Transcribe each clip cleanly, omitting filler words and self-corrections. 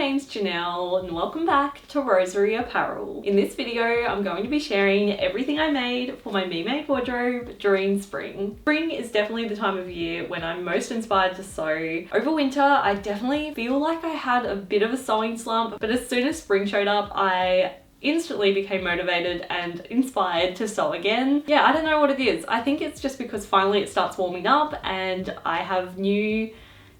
name's Janelle and welcome back to Rosery Apparel. In this video, I'm going to be sharing everything I made for my me-made wardrobe during spring. Spring is definitely the time of year when I'm most inspired to sew. Over winter, I definitely feel like I had a bit of a sewing slump, but as soon as spring showed up, I instantly became motivated and inspired to sew again. Yeah, I don't know what it is. I think it's just because finally it starts warming up and I have new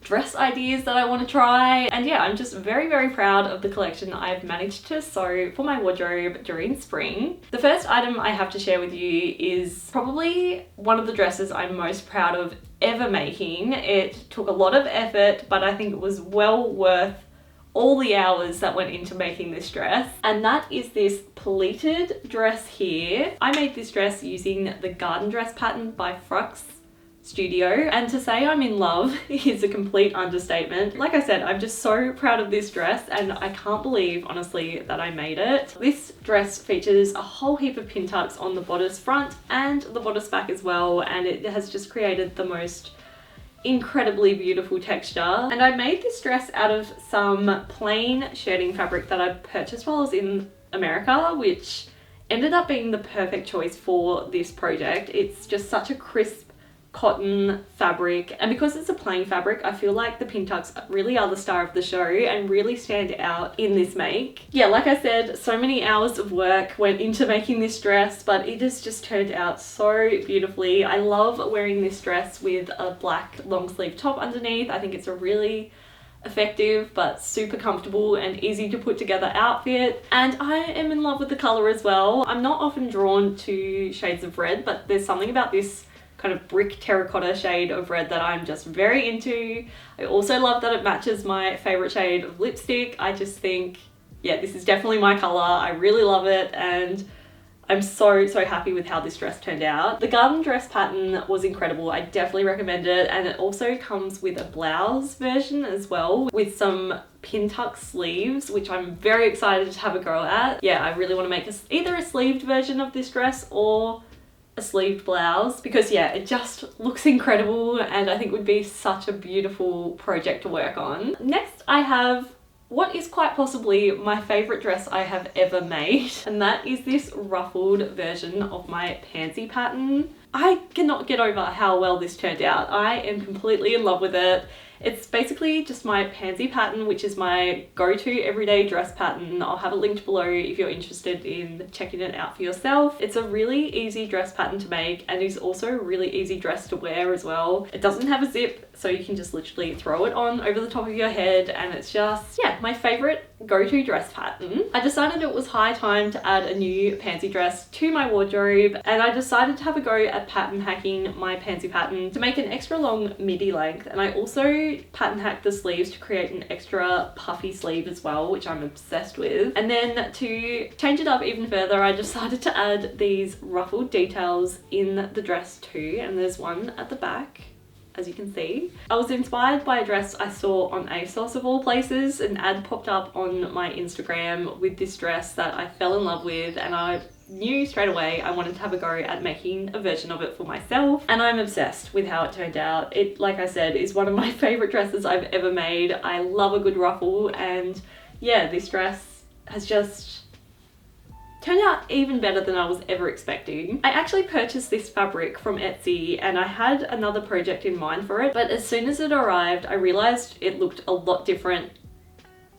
dress ideas that I want to try. And yeah, I'm just very, very proud of the collection I've managed to sew for my wardrobe during spring. The first item I have to share with you is probably one of the dresses I'm most proud of ever making. It took a lot of effort, but I think it was well worth all the hours that went into making this dress, and that is this pleated dress here. I made this dress using the garden dress pattern by Frux Studio, and to say I'm in love is a complete understatement. Like I said, I'm just so proud of this dress and I can't believe honestly that I made it. This dress features a whole heap of pin tucks on the bodice front and the bodice back as well, and it has just created the most incredibly beautiful texture. And I made this dress out of some plain shirting fabric that I purchased while I was in America, which ended up being the perfect choice for this project. It's just such a crisp cotton fabric, and because it's a plain fabric, I feel like the pin tucks really are the star of the show and really stand out in this make. Yeah, like I said, so many hours of work went into making this dress, but it has just turned out so beautifully. I love wearing this dress with a black long sleeve top underneath. I think it's a really effective but super comfortable and easy to put together outfit, and I am in love with the color as well. I'm not often drawn to shades of red, but there's something about this kind of brick terracotta shade of red that I'm just very into. I also love that it matches my favorite shade of lipstick. I just think, yeah, this is definitely my color. I really love it and I'm so happy with how this dress turned out. The garden dress pattern was incredible. I definitely recommend it, and it also comes with a blouse version as well with some pin tuck sleeves, which I'm very excited to have a go at. Yeah, I really want to make either a sleeved version of this dress or a sleeved blouse, because yeah, it just looks incredible and I think would be such a beautiful project to work on. Next, I have what is quite possibly my favorite dress I have ever made, and that is this ruffled version of my pansy pattern. I cannot get over how well this turned out. I am completely in love with it. It's basically just my pansy pattern, which is my go-to everyday dress pattern. I'll have it linked below if you're interested in checking it out for yourself. It's a really easy dress pattern to make and is also a really easy dress to wear as well. It doesn't have a zip, so you can just literally throw it on over the top of your head, and it's just, yeah, my favorite go-to dress pattern. I decided it was high time to add a new pansy dress to my wardrobe, and I decided to have a go at pattern hacking my pansy pattern to make an extra long midi length, and I also pattern hacked the sleeves to create an extra puffy sleeve as well, which I'm obsessed with. And then to change it up even further, I decided to add these ruffled details in the dress too, and there's one at the back, as you can see. I was inspired by a dress I saw on ASOS of all places. An ad popped up on my Instagram with this dress that I fell in love with, and I knew straight away I wanted to have a go at making a version of it for myself, and I'm obsessed with how it turned out. It, like I said, is one of my favorite dresses I've ever made. I love a good ruffle, and yeah, this dress has just turned out even better than I was ever expecting. I actually purchased this fabric from Etsy and I had another project in mind for it, but as soon as it arrived, I realized it looked a lot different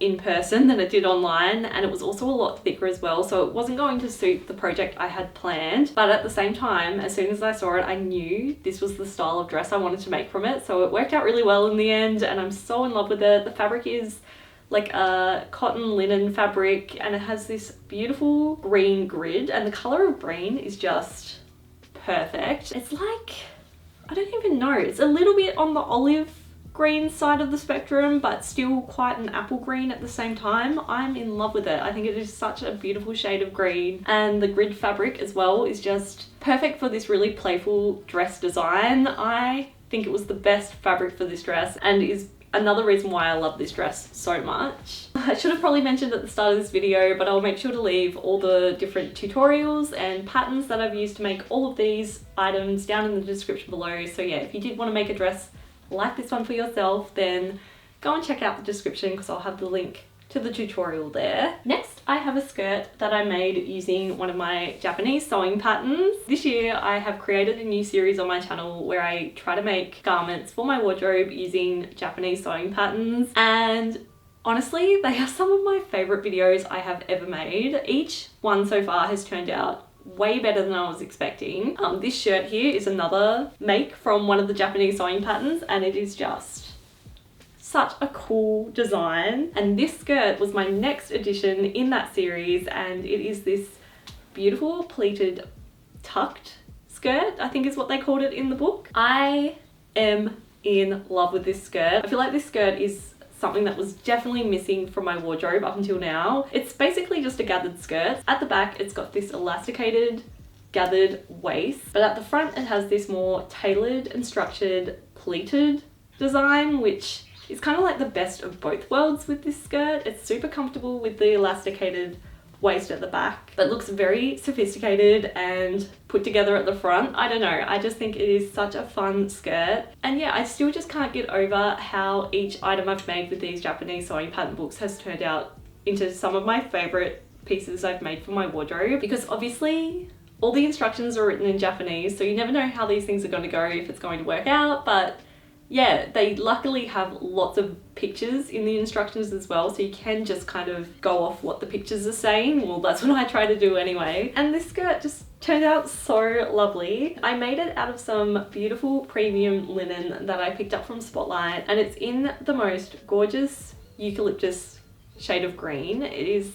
in person than it did online, and it was also a lot thicker as well, so it wasn't going to suit the project I had planned. But at the same time, as soon as I saw it, I knew this was the style of dress I wanted to make from it, so it worked out really well in the end and I'm so in love with it. The fabric is like a cotton linen fabric and it has this beautiful green grid, and the color of green is just perfect. It's like, I don't even know, it's a little bit on the olive green side of the spectrum, but still quite an apple green at the same time. I'm in love with it. I think it is such a beautiful shade of green, and the grid fabric as well is just perfect for this really playful dress design. I think it was the best fabric for this dress and is another reason why I love this dress so much. I should have probably mentioned at the start of this video, but I'll make sure to leave all the different tutorials and patterns that I've used to make all of these items down in the description below. So yeah, if you did want to make a dress like this one for yourself, then go and check out the description because I'll have the link to the tutorial there. Next, I have a skirt that I made using one of my Japanese sewing patterns. This year, I have created a new series on my channel where I try to make garments for my wardrobe using Japanese sewing patterns, and honestly, they are some of my favorite videos I have ever made. Each one so far has turned out way better than I was expecting. This shirt here is another make from one of the Japanese sewing patterns, and it is just such a cool design. And this skirt was my next addition in that series, and it is this beautiful pleated tucked skirt, I think is what they called it in the book. I am in love with this skirt. I feel like this skirt is something that was definitely missing from my wardrobe up until now. It's basically just a gathered skirt. At the back, it's got this elasticated gathered waist, but at the front it has this more tailored and structured pleated design, which is kind of like the best of both worlds with this skirt. It's super comfortable with the elasticated waist at the back, but looks very sophisticated and put together at the front. I don't know, I just think it is such a fun skirt. And yeah, I still just can't get over how each item I've made with these Japanese sewing pattern books has turned out into some of my favorite pieces I've made for my wardrobe, because obviously all the instructions are written in Japanese, so you never know how these things are going to go, if it's going to work out. But yeah, they luckily have lots of pictures in the instructions as well, so you can just kind of go off what the pictures are saying. Well, that's what I try to do anyway. And this skirt just turned out so lovely. I made it out of some beautiful premium linen that I picked up from Spotlight, and it's in the most gorgeous eucalyptus shade of green. It is,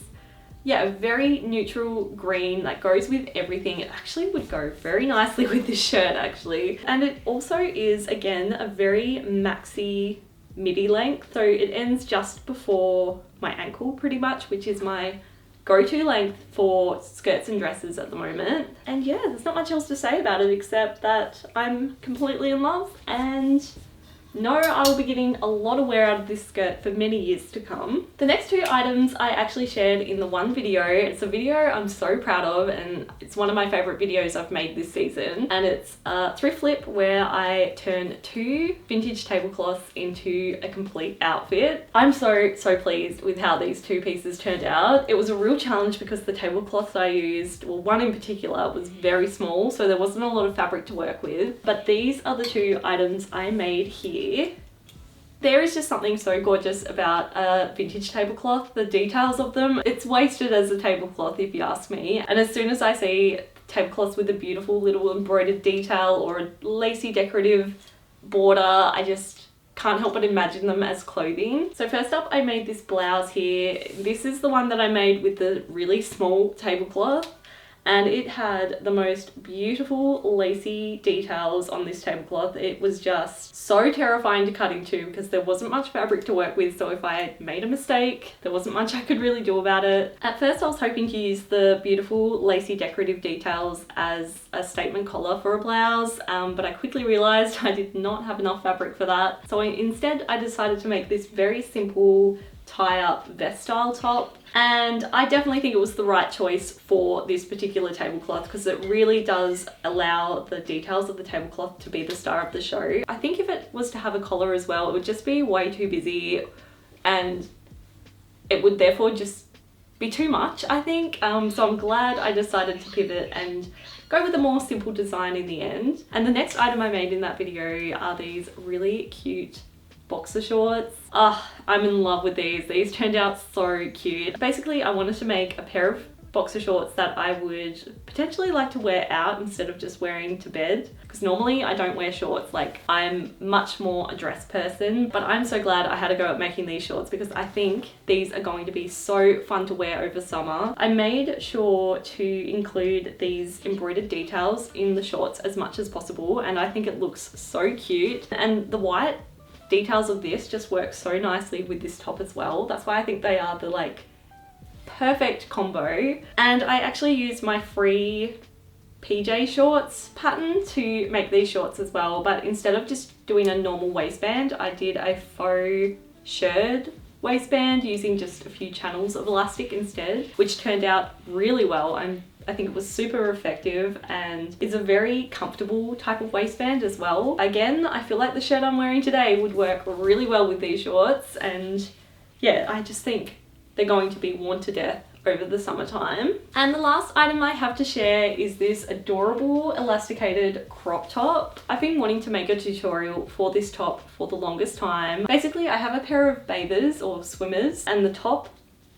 yeah, a very neutral green that goes with everything. It actually would go very nicely with this shirt actually. And it also is, again, a very maxi midi length. So it ends just before my ankle pretty much, which is my go-to length for skirts and dresses at the moment. And yeah, there's not much else to say about it except that I'm completely in love, and no, I will be getting a lot of wear out of this skirt for many years to come. The next two items I actually shared in the one video. It's a video I'm so proud of, and it's one of my favorite videos I've made this season. And it's a thrift flip where I turn 2 vintage tablecloths into a complete outfit. I'm so pleased with how these 2 pieces turned out. It was a real challenge because the tablecloths I used, well, one in particular was very small, so there wasn't a lot of fabric to work with. But these are the 2 items I made here. There is just something so gorgeous about a vintage tablecloth, the details of them. It's wasted as a tablecloth if you ask me. And as soon as I see tablecloths with a beautiful little embroidered detail or a lacy decorative border, I just can't help but imagine them as clothing. So first up, I made this blouse here. This is the one that I made with the really small tablecloth, and it had the most beautiful lacy details on this tablecloth. It was just so terrifying to cut into because there wasn't much fabric to work with, so if I made a mistake, there wasn't much I could really do about it. At first I was hoping to use the beautiful lacy decorative details as a statement collar for a blouse, but I quickly realised I did not have enough fabric for that. So instead I decided to make this very simple tie-up vest style top, and I definitely think it was the right choice for this particular tablecloth because it really does allow the details of the tablecloth to be the star of the show. I think if it was to have a collar as well, it would just be way too busy and it would therefore just be too much, I think. So I'm glad I decided to pivot and go with a more simple design in the end. And the next item I made in that video are these really cute boxer shorts. I'm in love with these. These turned out so cute. Basically, I wanted to make a pair of boxer shorts that I would potentially like to wear out instead of just wearing to bed, because normally I don't wear shorts. Like, I'm much more a dress person, but I'm so glad I had to go at making these shorts because I think these are going to be so fun to wear over summer. I made sure to include these embroidered details in the shorts as much as possible, and I think it looks so cute. And the white details of this just work so nicely with this top as well. That's why I think they are the like perfect combo. And I actually used my free PJ shorts pattern to make these shorts as well, but instead of just doing a normal waistband, I did a faux shirred waistband using just a few channels of elastic instead, which turned out really well. I think it was super effective and is a very comfortable type of waistband as well. Again, I feel like the shirt I'm wearing today would work really well with these shorts, and yeah, I just think they're going to be worn to death over the summertime. And the last item I have to share is this adorable elasticated crop top. I've been wanting to make a tutorial for this top for the longest time. Basically, I have a pair of bathers or swimmers, and the top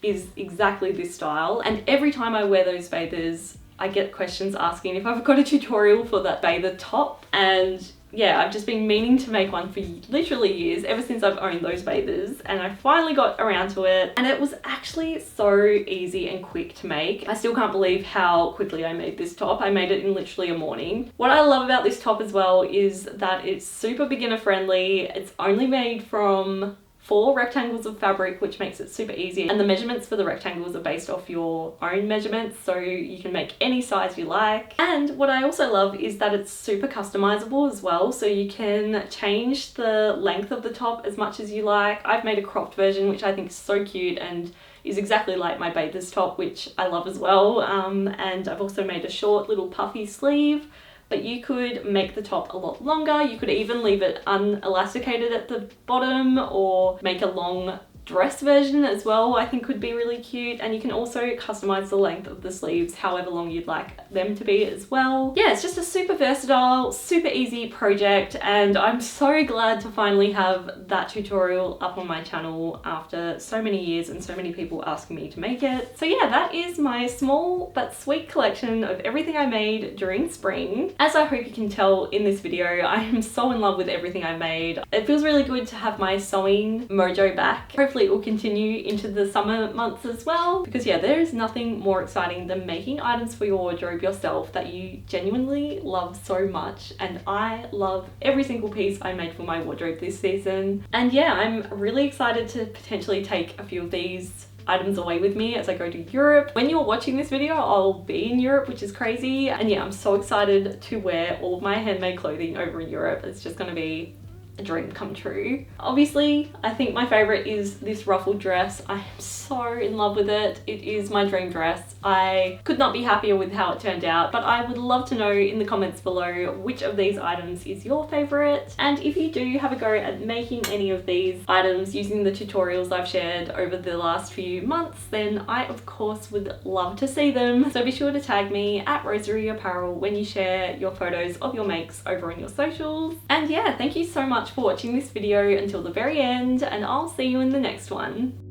is exactly this style. And every time I wear those bathers, I get questions asking if I've got a tutorial for that bather top. And yeah, I've just been meaning to make one for literally years, ever since I've owned those bathers, and I finally got around to it, and it was actually so easy and quick to make. I still can't believe how quickly I made this top. I made it in literally a morning. What I love about this top as well is that it's super beginner friendly. It's only made from 4 rectangles of fabric, which makes it super easy, and the measurements for the rectangles are based off your own measurements, so you can make any size you like. And what I also love is that it's super customizable as well, so you can change the length of the top as much as you like. I've made a cropped version, which I think is so cute and is exactly like my bathers top, which I love as well. And I've also made a short little puffy sleeve, but you could make the top a lot longer. You could even leave it unelasticated at the bottom, or make a long dress version as well, I think could be really cute. And you can also customize the length of the sleeves however long you'd like them to be as well. Yeah, it's just a super versatile, super easy project, and I'm so glad to finally have that tutorial up on my channel after so many years and so many people asking me to make it. So yeah, that is my small but sweet collection of everything I made during spring. As I hope you can tell in this video, I am so in love with everything I made. It feels really good to have my sewing mojo back. Hopefully it will continue into the summer months as well, because yeah, there is nothing more exciting than making items for your wardrobe yourself that you genuinely love so much, and I love every single piece I made for my wardrobe this season. And yeah, I'm really excited to potentially take a few of these items away with me as I go to Europe. When you're watching this video, I'll be in Europe, which is crazy, and yeah, I'm so excited to wear all of my handmade clothing over in Europe. It's just gonna be a dream come true. Obviously, I think my favorite is this ruffled dress. I am so in love with it. It is my dream dress. I could not be happier with how it turned out, but I would love to know in the comments below which of these items is your favorite. And if you do have a go at making any of these items using the tutorials I've shared over the last few months, then I of course would love to see them. So be sure to tag me at Rosery Apparel when you share your photos of your makes over on your socials. And yeah, thank you so much for watching this video until the very end, and I'll see you in the next one.